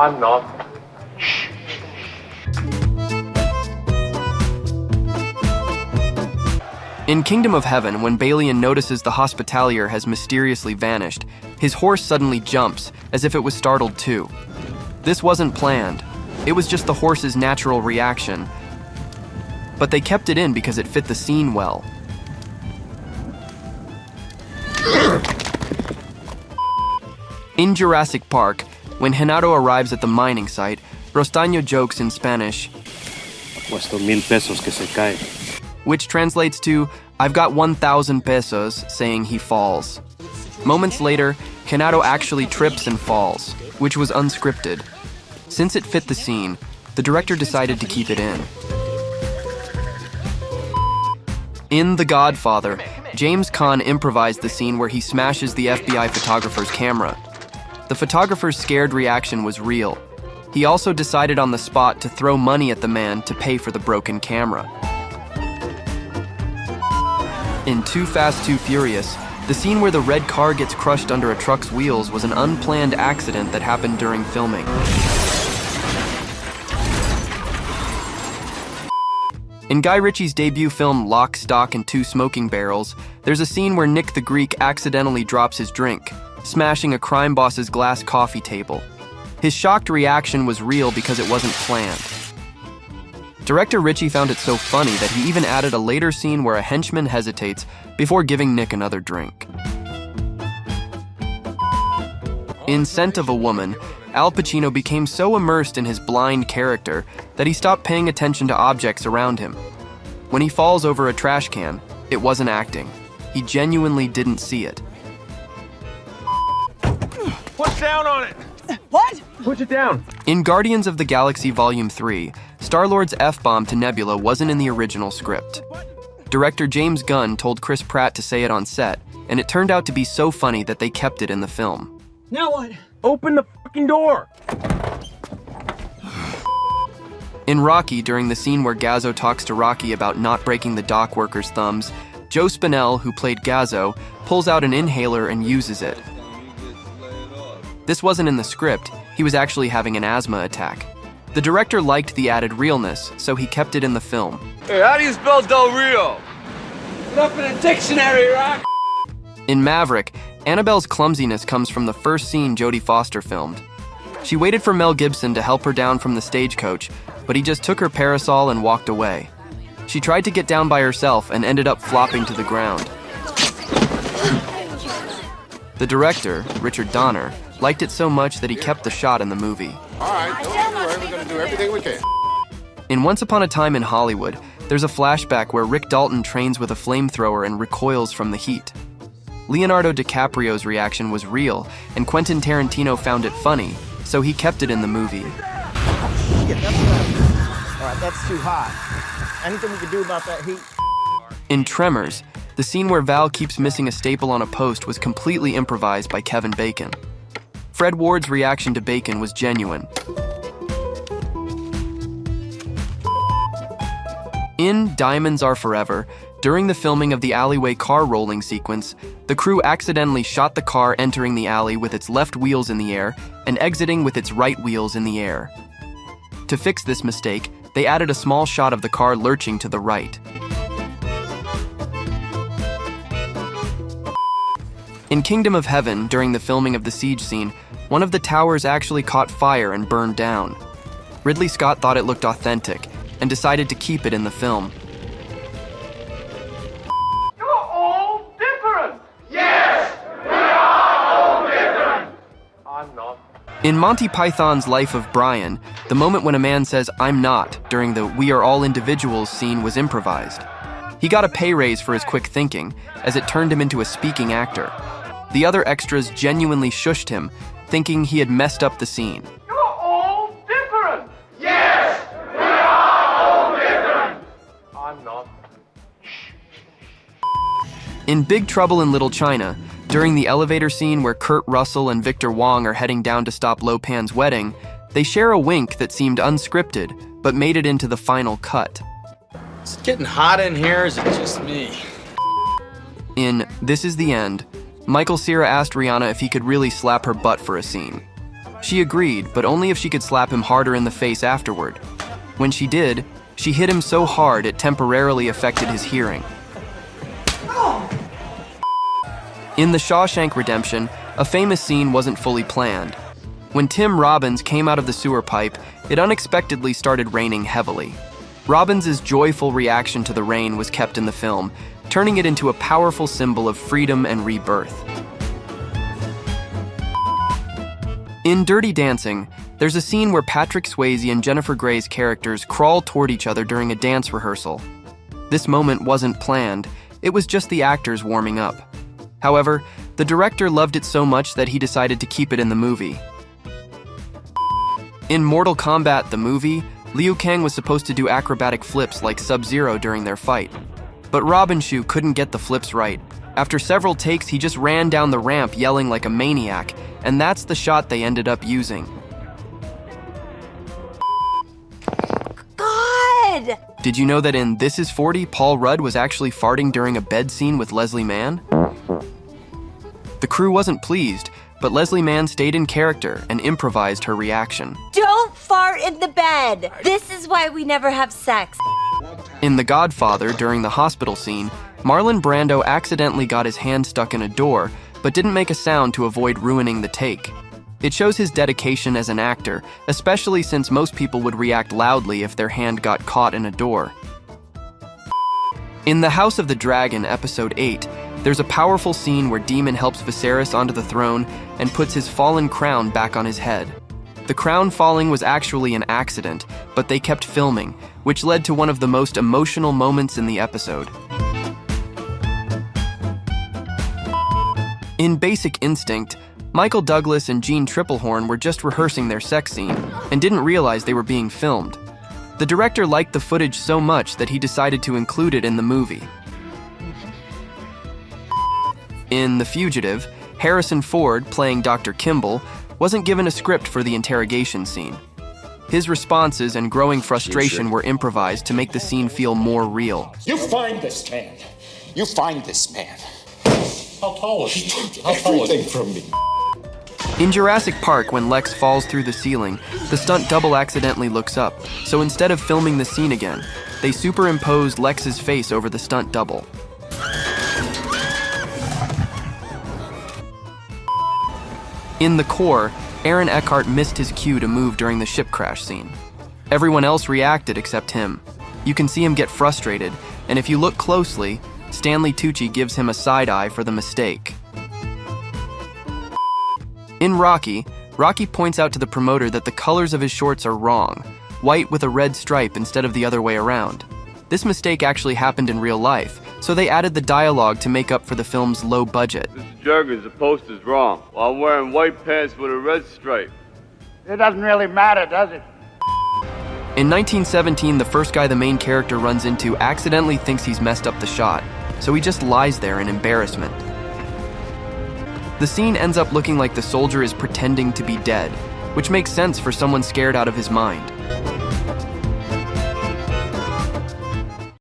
I'm not. In Kingdom of Heaven, when Balian notices the Hospitalier has mysteriously vanished, his horse suddenly jumps, as if it was startled too. This wasn't planned. It was just the horse's natural reaction. But they kept it in because it fit the scene well. In Jurassic Park, when Genaro arrives at the mining site, Rostaño jokes in Spanish, Puesto 1,000 pesos que se cae. which translates to, I've got 1,000 pesos, saying he falls. Moments later, Genaro actually trips and falls, which was unscripted. Since it fit the scene, the director decided to keep it in. In The Godfather, James Caan improvised the scene where he smashes the FBI photographer's camera. The photographer's scared reaction was real. He also decided on the spot to throw money at the man to pay for the broken camera. In Too Fast, Too Furious, the scene where the red car gets crushed under a truck's wheels was an unplanned accident that happened during filming. In Guy Ritchie's debut film Lock, Stock, and Two Smoking Barrels, there's a scene where Nick the Greek accidentally drops his drink, smashing a crime boss's glass coffee table. His shocked reaction was real because it wasn't planned. Director Ritchie found it so funny that he even added a later scene where a henchman hesitates before giving Nick another drink. In Scent of a Woman, Al Pacino became so immersed in his blind character that he stopped paying attention to objects around him. When he falls over a trash can, it wasn't acting. He genuinely didn't see it. Push down on it. What? Push it down. In Guardians of the Galaxy Volume 3, Star-Lord's F-bomb to Nebula wasn't in the original script. Director James Gunn told Chris Pratt to say it on set, and it turned out to be so funny that they kept it in the film. Now what? Open the fucking door. In Rocky, during the scene where Gazzo talks to Rocky about not breaking the dock workers' thumbs, Joe Spinell, who played Gazzo, pulls out an inhaler and uses it. This wasn't in the script, he was actually having an asthma attack. The director liked the added realness, so he kept it in the film. Hey, how do you spell Del Rio? Look up in a dictionary, Rock. In Maverick, Annabelle's clumsiness comes from the first scene Jodie Foster filmed. She waited for Mel Gibson to help her down from the stagecoach, but he just took her parasol and walked away. She tried to get down by herself and ended up flopping to the ground. The director, Richard Donner, liked it so much that he kept the shot in the movie. All right, don't worry, we're gonna do everything we can. In Once Upon a Time in Hollywood, there's a flashback where Rick Dalton trains with a flamethrower and recoils from the heat. Leonardo DiCaprio's reaction was real, and Quentin Tarantino found it funny, so he kept it in the movie. Shit, that's all right, that's too hot. Anything we can do about that heat? In Tremors, the scene where Val keeps missing a staple on a post was completely improvised by Kevin Bacon. Fred Ward's reaction to Bacon was genuine. In Diamonds Are Forever, during the filming of the alleyway car rolling sequence, the crew accidentally shot the car entering the alley with its left wheels in the air and exiting with its right wheels in the air. To fix this mistake, they added a small shot of the car lurching to the right. In Kingdom of Heaven, during the filming of the siege scene, one of the towers actually caught fire and burned down. Ridley Scott thought it looked authentic and decided to keep it in the film. You're all different. Yes, we are all different. I'm not. In Monty Python's Life of Brian, the moment when a man says, "I'm not," during the "We are all individuals" scene was improvised. He got a pay raise for his quick thinking, as it turned him into a speaking actor. The other extras genuinely shushed him, thinking he had messed up the scene. You're all different. Yes, we are all different. I'm not. In Big Trouble in Little China, during the elevator scene where Kurt Russell and Victor Wong are heading down to stop Lo Pan's wedding, they share a wink that seemed unscripted, but made it into the final cut. Is it getting hot in here, or is it just me? In This Is the End, Michael Cera asked Rihanna if he could really slap her butt for a scene. She agreed, but only if she could slap him harder in the face afterward. When she did, she hit him so hard it temporarily affected his hearing. In The Shawshank Redemption, a famous scene wasn't fully planned. When Tim Robbins came out of the sewer pipe, it unexpectedly started raining heavily. Robbins's joyful reaction to the rain was kept in the film, turning it into a powerful symbol of freedom and rebirth. In Dirty Dancing, there's a scene where Patrick Swayze and Jennifer Grey's characters crawl toward each other during a dance rehearsal. This moment wasn't planned, it was just the actors warming up. However, the director loved it so much that he decided to keep it in the movie. In Mortal Kombat the movie, Liu Kang was supposed to do acrobatic flips like Sub-Zero during their fight. But Robin Shou couldn't get the flips right. After several takes, he just ran down the ramp yelling like a maniac, and that's the shot they ended up using. God! Did you know that in This Is 40, Paul Rudd was actually farting during a bed scene with Leslie Mann? The crew wasn't pleased, but Leslie Mann stayed in character and improvised her reaction. Don't fart in the bed! This is why we never have sex. In The Godfather, during the hospital scene, Marlon Brando accidentally got his hand stuck in a door, but didn't make a sound to avoid ruining the take. It shows his dedication as an actor, especially since most people would react loudly if their hand got caught in a door. In The House of the Dragon, Episode 8, there's a powerful scene where Demon helps Viserys onto the throne and puts his fallen crown back on his head. The crown falling was actually an accident, but they kept filming, which led to one of the most emotional moments in the episode. In Basic Instinct, Michael Douglas and Jean Triplehorn were just rehearsing their sex scene and didn't realize they were being filmed. The director liked the footage so much that he decided to include it in the movie. In The Fugitive, Harrison Ford, playing Dr. Kimball, wasn't given a script for the interrogation scene. His responses and growing frustration were improvised to make the scene feel more real. You find this man. You find this man. How tall is he? Everything from me. In Jurassic Park, when Lex falls through the ceiling, the stunt double accidentally looks up, so instead of filming the scene again, they superimposed Lex's face over the stunt double. In The Core, Aaron Eckhart missed his cue to move during the ship crash scene. Everyone else reacted except him. You can see him get frustrated, and if you look closely, Stanley Tucci gives him a side-eye for the mistake. In Rocky, Rocky points out to the promoter that the colors of his shorts are wrong, white with a red stripe instead of the other way around. This mistake actually happened in real life, so they added the dialogue to make up for the film's low budget. Mr. Juggins, the poster's wrong. Well, I'm wearing white pants with a red stripe. It doesn't really matter, does it? In 1917, the first guy the main character runs into accidentally thinks he's messed up the shot, so he just lies there in embarrassment. The scene ends up looking like the soldier is pretending to be dead, which makes sense for someone scared out of his mind.